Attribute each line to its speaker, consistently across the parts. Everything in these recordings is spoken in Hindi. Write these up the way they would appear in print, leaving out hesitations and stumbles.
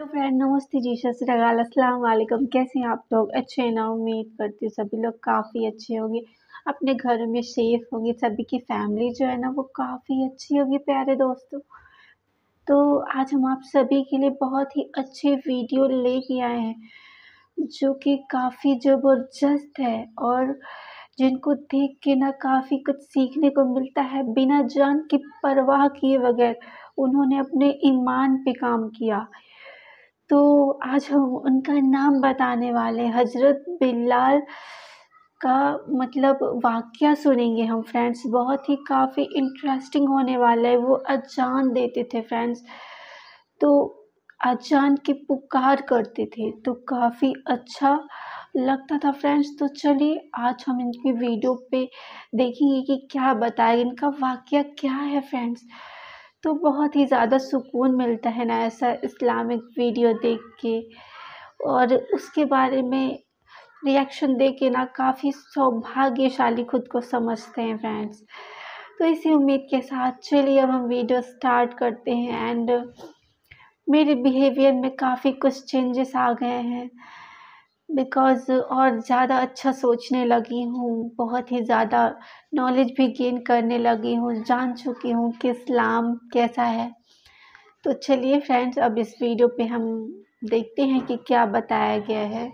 Speaker 1: तो फ्रेंड नमस्ते जी, सत श्री अकाल, अस्सलाम वालेकुम। कैसे हैं आप लोग? अच्छे हैं ना? उम्मीद करती हूँ सभी लोग काफ़ी अच्छे होंगे, अपने घरों में सेफ होंगे, सभी की फैमिली जो है ना वो काफ़ी अच्छी होगी प्यारे दोस्तों। तो आज हम आप सभी के लिए बहुत ही अच्छे वीडियो लेके आए हैं, जो कि काफ़ी ज़बरदस्त है और जिनको देख के ना काफ़ी कुछ सीखने को मिलता है। बिना जान की परवाह किए बगैर उन्होंने अपने ईमान पे काम किया। तो आज हम उनका नाम बताने वाले हैं, हज़रत बिलाल का मतलब वाक़या सुनेंगे हम फ्रेंड्स, बहुत ही काफ़ी इंटरेस्टिंग होने वाला है। वो अज़ान देते थे फ्रेंड्स, तो अज़ान की पुकार करते थे, तो काफ़ी अच्छा लगता था फ्रेंड्स। तो चलिए आज हम इनकी वीडियो पे देखेंगे कि क्या बताया, इनका वाक़या क्या है फ्रेंड्स। तो बहुत ही ज़्यादा सुकून मिलता है ना ऐसा इस्लामिक वीडियो देख के, और उसके बारे में रिएक्शन दे के ना काफ़ी सौभाग्यशाली खुद को समझते हैं फ्रेंड्स। तो इसी उम्मीद के साथ चलिए अब हम वीडियो स्टार्ट करते हैं। एंड मेरे बिहेवियर में काफ़ी कुछ चेंजेस आ गए हैं, बिकॉज़ और ज़्यादा अच्छा सोचने लगी हूँ, बहुत ही ज़्यादा नॉलेज भी गेन करने लगी हूँ, जान चुकी हूँ कि इस्लाम कैसा है। तो चलिए फ्रेंड्स अब इस वीडियो पे हम देखते हैं कि क्या बताया गया है।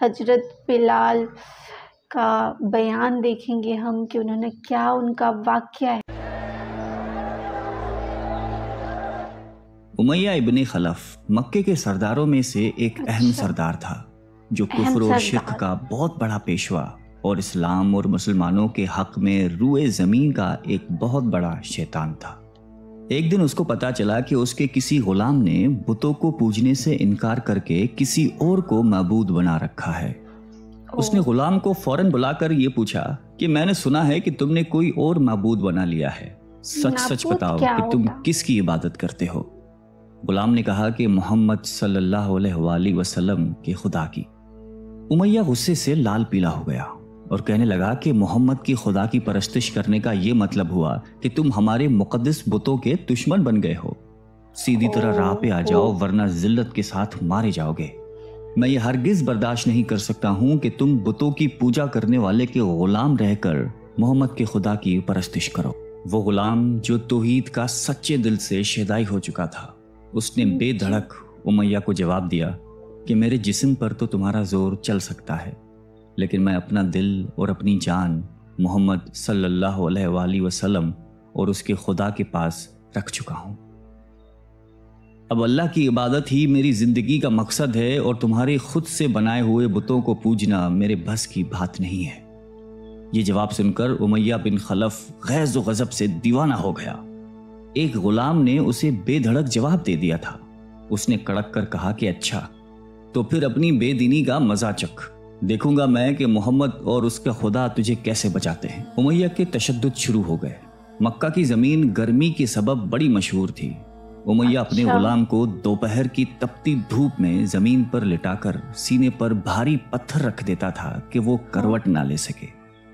Speaker 1: हज़रत बिलाल का बयान देखेंगे हम कि उन्होंने क्या, उनका वाक़या है।
Speaker 2: उमैया इब्ने खलफ मक्के के सरदारों में से एक अहम
Speaker 1: अच्छा,
Speaker 2: सरदार था, जो
Speaker 1: अहम
Speaker 2: कुफ्र और शिर्क
Speaker 1: सरदार।
Speaker 2: का बहुत बड़ा पेशवा और इस्लाम और मुसलमानों के हक में रूए जमीन का एक बहुत बड़ा शैतान था। एक दिन उसको पता चला कि उसके किसी गुलाम ने बुतों को पूजने से इनकार करके किसी और को माबूद बना रखा है। उसने
Speaker 1: ओह!
Speaker 2: गुलाम को फौरन बुलाकर ये पूछा कि मैंने सुना है कि तुमने कोई और माबूद बना लिया है, सच सच
Speaker 1: नाबूद
Speaker 2: बताओ
Speaker 1: क्या
Speaker 2: कि तुम
Speaker 1: होता?
Speaker 2: किसकी इबादत करते हो। गुलाम ने कहा कि मोहम्मद सल्लल्लाहु अलैहि वसल्लम के खुदा की। उमैया गुस्से से लाल पीला हो गया और कहने लगा कि मोहम्मद की खुदा की परस्तिश करने का यह मतलब हुआ कि तुम हमारे मुकद्दस बुतों के दुश्मन बन गए हो। सीधी तरह राह पे आ जाओ,
Speaker 1: ओह!
Speaker 2: वरना जिल्लत के साथ मारे जाओगे। मैं ये हरगिज बर्दाश्त नहीं कर सकता हूं कि तुम बुतों की पूजा करने वाले के गुलाम रहकर मोहम्मद के खुदा की परस्तिश करो। वो गुलाम जो तौहीद का सच्चे दिल से शेदाई हो चुका था, उसने
Speaker 1: जी।
Speaker 2: बेधड़क उमैया को जवाब दिया कि मेरे जिस्म पर तो तुम्हारा जोर चल सकता है, लेकिन मैं अपना दिल और अपनी जान मोहम्मद सल्लल्लाहु अलैहि वसल्लम और उसके खुदा के पास रख चुका हूं। अब अल्लाह की इबादत ही मेरी जिंदगी का मकसद है और तुम्हारे खुद से बनाए हुए बुतों को पूजना मेरे बस की बात नहीं है। ये जवाब सुनकर उमैया बिन खलफ गैज़ व गज़ब से दीवाना हो गया। एक गुलाम ने उसे बेधड़क जवाब दे दिया था। उसने कड़क कर कहा कि अच्छा, तो फिर अपनी बेदीनी का मजा चख, देखूंगा मैं कि मोहम्मद और उसका खुदा तुझे कैसे बचाते हैं। उमैया के तशद्दुद शुरू हो गए। मक्का की जमीन गर्मी के सबब बड़ी मशहूर थी। उमैया अपने
Speaker 1: अच्छा।
Speaker 2: गुलाम को दोपहर की तपती धूप में जमीन पर लिटाकर सीने पर भारी पत्थर रख देता था कि वो करवट ना ले सके।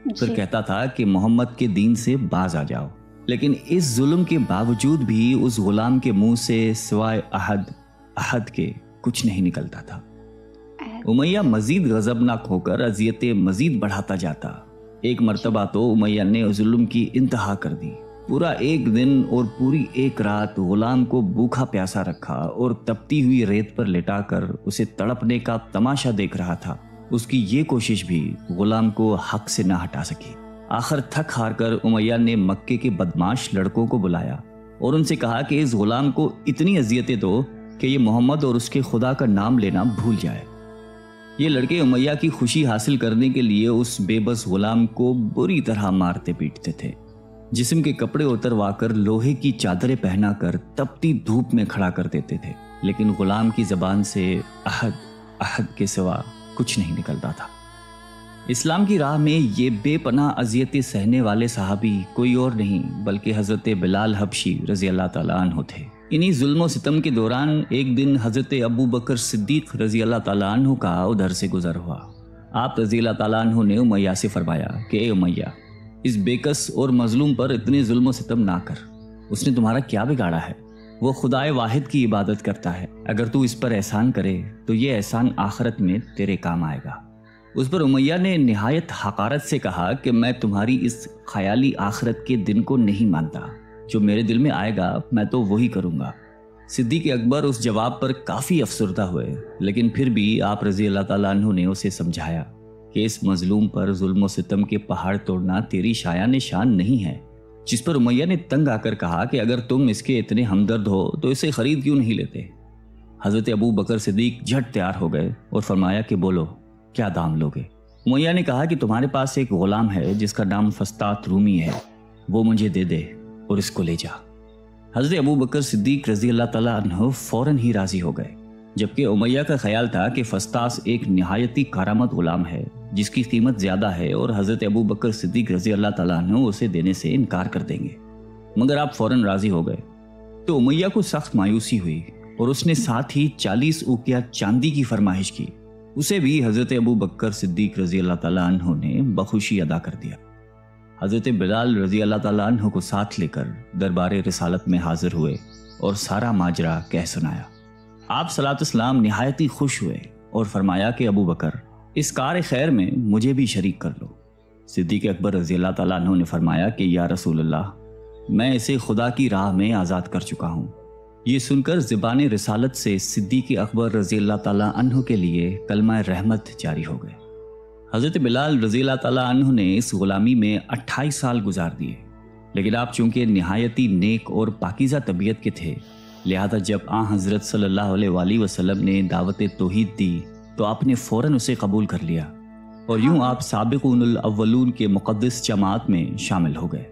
Speaker 2: फिर
Speaker 1: जी।
Speaker 2: कहता था कि मोहम्मद के दीन से बाज आ जाओ, लेकिन इस जुल्म के बावजूद भी उस गुलाम के मुंह से सिवाय अहद अहद के कुछ नहीं निकलता था। उमैया मजीद गजबनाक होकर अजियतें मजीद बढ़ाता जाता। एक मर्तबा तो उमैया ने जुल्म की इंतहा कर दी। पूरा एक दिन और पूरी एक रात गुलाम को भूखा प्यासा रखा और तपती हुई रेत पर लिटाकर उसे तड़पने का तमाशा देख रहा था। उसकी ये कोशिश भी गुलाम को हक से ना हटा सकी। आखिर थक हार कर उमैया ने मक्के के बदमाश लड़कों को बुलाया और उनसे कहा कि इस गुलाम को इतनी अजियतें दो कि ये मोहम्मद और उसके खुदा का नाम लेना भूल जाए। ये लड़के उमैया की खुशी हासिल करने के लिए उस बेबस गुलाम को बुरी तरह मारते पीटते थे। जिस्म के कपड़े उतरवाकर लोहे की चादरें पहनाकर तपती धूप में खड़ा कर देते थे, लेकिन गुलाम की जबान से अहद अहद के सिवा कुछ नहीं निकलता था। इस्लाम की राह में ये बेपनाह अजियतें सहने वाले सहाबी कोई और नहीं बल्कि हजरत बिलाल हबशी रजी अल्लाह ताला अन्हु थे। इन्हीं जुल्म सितम के दौरान एक दिन हजरत अबू बकर सिद्दीक रजी अल्लाह ताला अन्हु का उधर से गुजर हुआ। आप रजी अल्लाह ताला अन्हु ने उमैया से फरमाया कि ए उमैया, इस बेकस और मजलूम पर इतने जुल्म सितम ना कर, उसने तुम्हारा क्या बिगाड़ा है। वो खुदाए वाहिद की इबादत करता है। अगर तू इस पर एहसान करे तो ये एहसान आखिरत में तेरे काम आएगा। उस पर उमैया ने निहायत हकारत से कहा कि मैं तुम्हारी इस ख्याली आखिरत के दिन को नहीं मानता। जो मेरे दिल में आएगा मैं तो वही करूँगा। सिद्दीक़ अकबर उस जवाब पर काफ़ी अफसरदा हुए, लेकिन फिर भी आप रज़ी अल्लाह ताला अन्हु ने उसे समझाया कि इस मजलूम पर जुल्म व सितम के पहाड़ तोड़ना तेरी शायान शान नहीं है। जिस पर उमैया ने तंग आकर कहा कि अगर तुम इसके इतने हमदर्द हो तो इसे खरीद क्यों नहीं लेते। हज़रत अबू बकर सिद्दीक़ झट तैयार हो गए और फरमाया कि बोलो क्या दाम लोगे। उमैया ने कहा कि तुम्हारे पास एक गुलाम है जिसका नाम फस्तात रूमी है, वो मुझे दे दे और इसको ले जा। हज़रत अबू बकर सिद्दीक़ रज़ी अल्लाह ताला अन्हु फ़ौरन ही राज़ी हो गए, जबकि उमैया का ख्याल था कि फस्तास एक निहायती कारामत गुलाम है जिसकी कीमत ज़्यादा है और हज़रत अबू बकर सिद्दीक़ रज़ी अल्लाह ताला अन्हु उसे देने से इनकार कर देंगे। मगर आप फ़ौरन राज़ी हो गए तो उमैया को सख्त मायूसी हुई और उसने साथ ही 40 उकिया चांदी की फरमाइश की। उसे भी हज़रत अबू बकर सिद्दीक़ रज़ी अल्लाह ताला अन्हु ने बखुशी अदा कर दिया। हज़रत बिलाल रज़ी अल्लाह ताला अन्हु को साथ लेकर दरबार रिसालत में हाजिर हुए और सारा माजरा कह सुनाया। आप सलातुस्सलाम निहायत ही खुश हुए और फरमाया कि अबू बकर इस कार खैर में मुझे भी शरीक कर लो। सिद्दीक़ अकबर रज़ी अल्लाह ताला अन्हु ने फरमाया कि या रसूल अल्लाह, मैं इसे खुदा की राह में आज़ाद कर चुका हूँ। ये सुनकर ज़बान रिसालत से सिद्दीक़ अकबर रज़ी अल्लाह ताला अन्हु के लिए कलमा रहमत जारी हो गए। हज़रत बिलाल रज़ी अल्लाह ताला अन्हु ने इस गुलामी में 28 साल गुजार दिए, लेकिन आप चूंकि निहायती नेक और पाकीज़ा तबीयत के थे, लिहाजा जब हज़रत सल्लल्लाहु अलैहि वसल्लम ने दावत तौहीद दी तो आपने फ़ौरन उसे कबूल कर लिया और यूं आप साबिक़ूनुल अव्वलून के मुक़द्दस जमात में शामिल हो गए।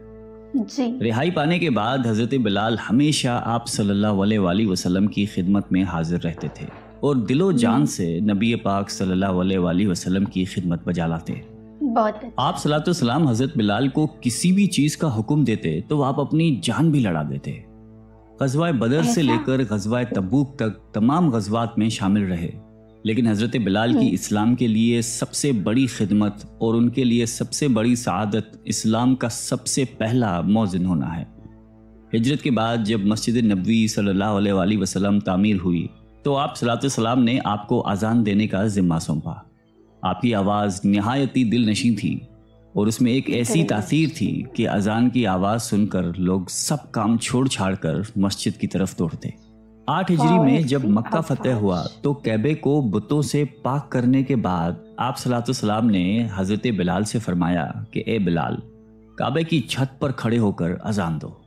Speaker 1: जी।
Speaker 2: रिहाई पाने के बाद हज़रत बिलाल हमेशा आप सल्लल्लाहु अलैहि वसल्लम की खिदमत में हाजिर रहते थे और दिलो जान से नबी पाक सल्लल्लाहु अलैहि वसल्लम की खिदमत बजा लाते।
Speaker 1: बहुत अच्छा।
Speaker 2: आप सलातो-सलाम हज़रत बिलाल को किसी भी चीज़ का हुक्म देते तो आप अपनी जान भी लड़ा देते। ग़ज़वा बदर से लेकर ग़ज़वा तबूक तक तमाम ग़ज़वात में शामिल रहे, लेकिन हज़रत बिलाल की इस्लाम के लिए सबसे बड़ी खिदमत और उनके लिए सबसे बड़ी सआदत इस्लाम का सबसे पहला मौज़िन होना है। हिजरत के बाद जब मस्जिद नबवी सल्लल्लाहु अलैहि वसल्लम तामीर हुई तो आप सलातो-सलाम ने आपको अजान देने का ज़िम्मा सौंपा। आपकी आवाज़ निहायती दिल नशीं थी और उसमें एक ऐसी तासीर थी कि अजान की आवाज़ सुनकर लोग सब काम छोड़ छाड़ कर मस्जिद की तरफ दौड़ते। 8 हिजरी में जब मक्का फतेह हुआ तो कैबे को बुतों से पाक करने के बाद आप सलातो-सलाम ने हज़रत बिलाल से फरमाया कि ए बिलाल, काबे की छत पर खड़े होकर अजान दो।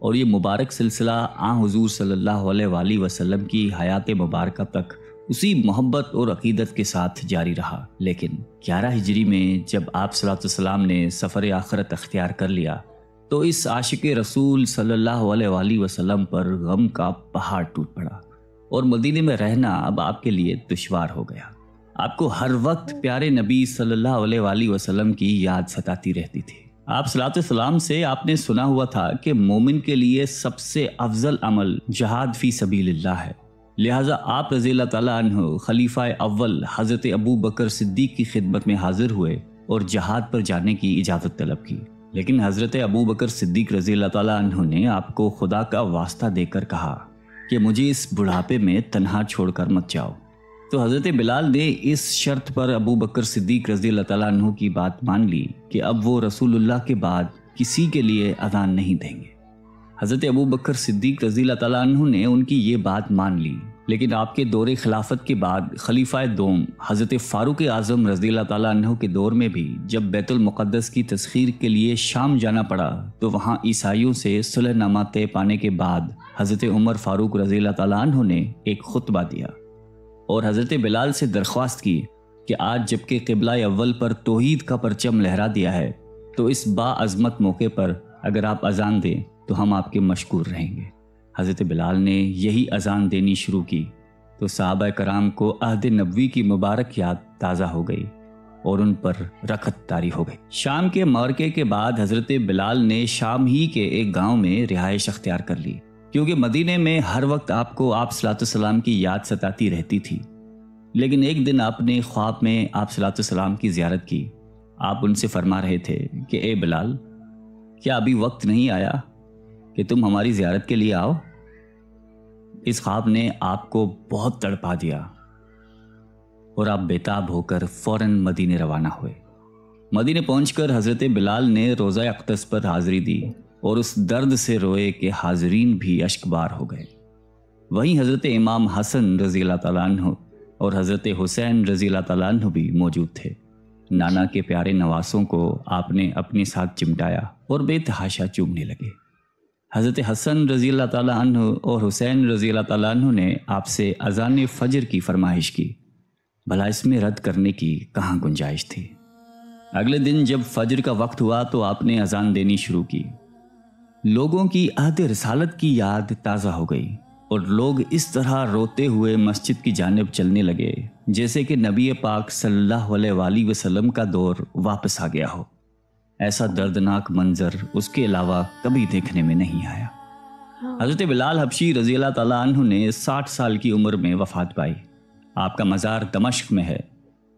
Speaker 2: और ये मुबारक सिलसिला हुजूर सल्लल्लाहु अलैहि वसल्लम की हयात मुबारक तक उसी मोहब्बत और अकीदत के साथ जारी रहा। लेकिन 11 हिजरी में जब आप सलातो-सलाम ने सफ़र आखिरत अख्तियार कर लिया तो इस आशिक रसूल सल्लल्लाहु अलैहि वसल्लम पर गम का पहाड़ टूट पड़ा और मदीने में रहना अब आपके लिए दुश्वार हो गया। आपको हर वक्त प्यारे नबी सल्लल्लाहु अलैहि वसल्लम की याद सताती रहती थी। आप सलातो-सलाम से आपने सुना हुआ था कि मोमिन के लिए सबसे अफजल अमल जहाद फी सबीलिल्लाह है। लिहाजा आप रज़ी अल्लाह ताला अन्हु खलीफा अव्वल हज़रत अबू बकर सिद्दीक़ की खिदमत में हाजिर हुए और जहाद पर जाने की इजाज़त तलब की। लेकिन हज़रत अबू बकर सिद्दीक़ रज़ी अल्लाह ताला अन्हु ने आपको खुदा का वास्ता देकर कहा कि मुझे इस बुढ़ापे में तन्हा छोड़कर मत जाओ। तो हज़रत बिलाल ने इस शर्त पर अबू बकर सिद्दीक़ रज़ी अल्लाह ताला अन्हु की बात मान ली कि अब वो रसूलुल्लाह के बाद किसी के लिए अज़ान नहीं देंगे। हज़रत अबू बकर सिद्दीक़ रज़ी अल्लाह ताला अन्हु ने उनकी ये बात मान ली, लेकिन आपके दौरे खिलाफत के बाद खलीफा दोम हज़रत फ़ारूक आज़म रज़ी अल्लाह ताला अन्हु के दौर में भी जब बैतुल मुक़द्दस की तस्खीर के लिए शाम जाना पड़ा तो वहाँ ईसाइयों से सुलहनामा तय पाने के बाद हज़रत उमर फ़ारूक रज़ी अल्लाह ताला अन्हु ने एक खुतबा दिया और हज़रत बिलाल से दरख्वास्त की कि आज जबकि क़िबला अव्वल पर तौहीद का परचम लहरा दिया है तो इस बाअज़मत मौके पर अगर आप अजान दें तो हम आपके मशकूर रहेंगे। हज़रत बिलाल ने यही अजान देनी शुरू की तो सहाबा कराम को अहद नबवी की मुबारक याद ताज़ा हो गई और उन पर रखत तारी हो गई। शाम के मार्के के बाद हज़रत बिलाल ने शाम ही के एक गाँव में रिहाइश अख्तियार कर ली, क्योंकि मदीने में हर वक्त आपको आप सलातो-सलाम की याद सताती रहती थी। लेकिन एक दिन आपने ख्वाब में आप सलातो-सलाम की ज़ियारत की। आप उनसे फरमा रहे थे कि ए बिलाल, क्या अभी वक्त नहीं आया कि तुम हमारी ज़ियारत के लिए आओ? इस ख्वाब ने आपको बहुत तड़पा दिया और आप बेताब होकर फौरन मदीने रवाना हुए। मदीने पहुंचकर हज़रत बिलाल ने रोज़ा अक़दस पर हाज़िरी दी और उस दर्द से रोए कि हाज़रीन भी अश्कबार हो गए। वहीं हज़रत इमाम हसन रज़ी अल्लाह तआला अन्हु और हज़रत हुसैन रज़ी अल्लाह तआला अन्हु भी मौजूद थे। नाना के प्यारे नवासों को आपने अपने साथ चिमटाया और बेतहाशा चूमने लगे। हज़रत हसन रज़ी अल्लाह तआला अन्हु और हुसैन रज़ी अल्लाह तआला अन्हु ने आपसे अज़ान फ़जर की फरमाइश की। भला इसमें रद्द करने की कहाँ गुंजाइश थी। अगले दिन जब फजर का वक्त हुआ तो आपने अजान देनी शुरू की। लोगों की अहद रिसालत की याद ताज़ा हो गई और लोग इस तरह रोते हुए मस्जिद की जानिब चलने लगे जैसे कि नबी पाक सल्लल्लाहु अलैहि वसल्लम का दौर वापस आ गया हो। ऐसा दर्दनाक मंजर उसके अलावा कभी देखने में नहीं आया। हज़रत बिलाल हबशी रज़ी अल्लाह तआला अन्हु ने 60 साल की उम्र में वफ़ात पाई। आपका मज़ार दमश्क में है।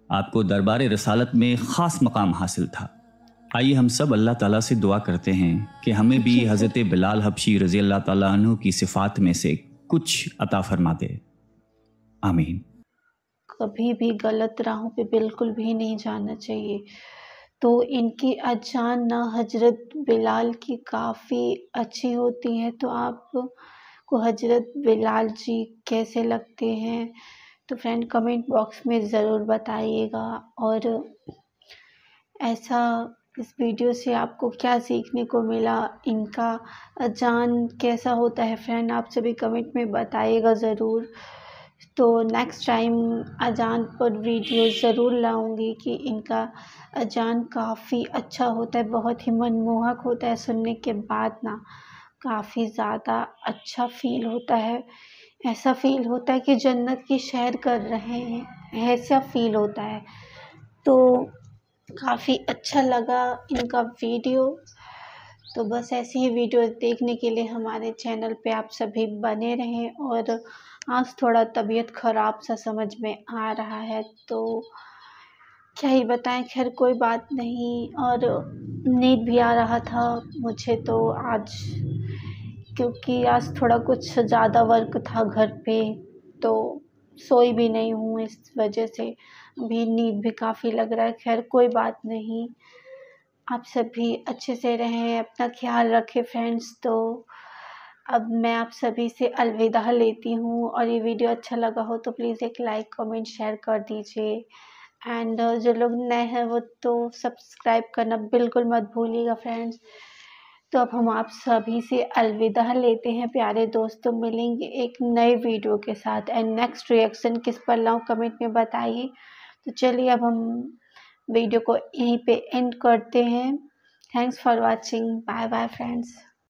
Speaker 2: आपको दरबार रसालत में ख़ास मकाम हासिल था। आइए हम सब अल्लाह ताला से दुआ करते हैं कि हमें भी हज़रत बिलाल हबशी रज़ी अल्लाह ताला अन्हु की सिफ़ात में से कुछ अता फरमा दे। आमीन।
Speaker 1: कभी भी गलत राहों पे बिल्कुल भी नहीं जाना चाहिए। तो इनकी अजान ना हज़रत बिलाल की काफ़ी अच्छी होती है। तो आपको हज़रत बिलाल जी कैसे लगते हैं? तो फ्रेंड कमेंट बॉक्स में ज़रूर बताइएगा। और ऐसा इस वीडियो से आपको क्या सीखने को मिला, इनका अजान कैसा होता है फ्रेंड, आप सभी कमेंट में बताइएगा ज़रूर। तो नेक्स्ट टाइम अजान पर वीडियो ज़रूर लाऊंगी कि इनका अजान काफ़ी अच्छा होता है, बहुत ही मनमोहक होता है। सुनने के बाद ना काफ़ी ज़्यादा अच्छा फ़ील होता है। ऐसा फ़ील होता है कि जन्नत की सैर कर रहे हैं, ऐसा फ़ील होता है। तो काफ़ी अच्छा लगा इनका वीडियो। तो बस ऐसे ही वीडियो देखने के लिए हमारे चैनल पे आप सभी बने रहें। और आज थोड़ा तबीयत ख़राब सा समझ में आ रहा है, तो क्या ही बताएं, खैर कोई बात नहीं। और नींद भी आ रहा था मुझे तो आज, क्योंकि आज थोड़ा कुछ ज़्यादा वर्क था घर पे, तो सोई भी नहीं हूँ, इस वजह से अभी नींद भी काफ़ी लग रहा है। खैर कोई बात नहीं, आप सभी अच्छे से रहें, अपना ख्याल रखें फ्रेंड्स। तो अब मैं आप सभी से अलविदा लेती हूँ। और ये वीडियो अच्छा लगा हो तो प्लीज़ एक लाइक कमेंट शेयर कर दीजिए। एंड जो लोग नए हैं वो तो सब्सक्राइब करना बिल्कुल मत भूलिएगा फ्रेंड्स। तो अब हम आप सभी से अलविदा लेते हैं प्यारे दोस्तों। मिलेंगे एक नए वीडियो के साथ। एंड नेक्स्ट रिएक्शन किस पर लाऊं कमेंट में बताइए। तो चलिए अब हम वीडियो को यहीं पे एंड करते हैं। Thanks for watching. Bye bye friends.